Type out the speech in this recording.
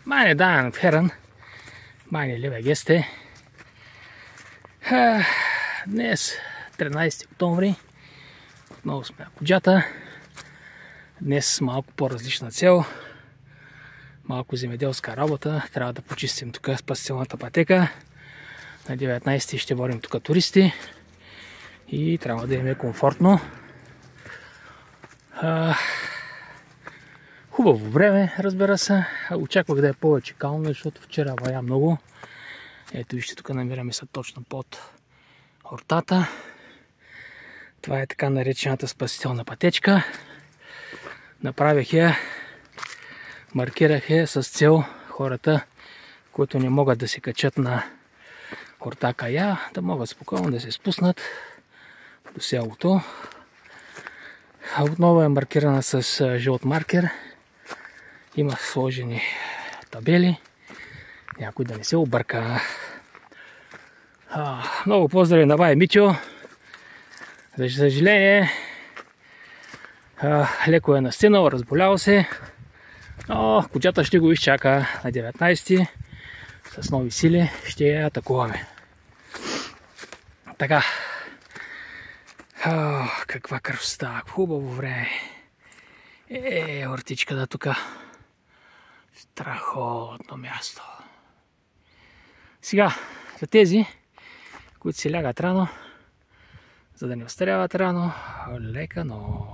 Meine Damen und Herren, meine liebe Gäste, днес 13 октомври, отново сме на коджата. Днес с малко по-различна цел, малко земеделска работа. Трябва да почистим тук спасителната пътека. На 19 ще водим тук туристи и трябва да им е комфортно. Хубаво време, разбира се. Очаквах да е повече кално, защото вчера вая много. Ето вижте, тук намираме се точно под ортата. Това е така наречената спасителна пътечка. Направих я, маркирах я с цел хората, които не могат да се качат на орта Кая, да могат спокойно да се спуснат до селото. Отново е маркирана с жълт маркер. Има сложени табели. Някой да не се обърка. Много поздрави на бай Митьо. За съжаление, леко е настинал, разболял се. Но коджата ще го изчака на 19. С нови сили ще я атакуваме. Така. Каква красота, хубаво време. Ортичката тук. Страхотно място. Сега, за тези, които си лягат рано, за да не остаряват рано, лека, но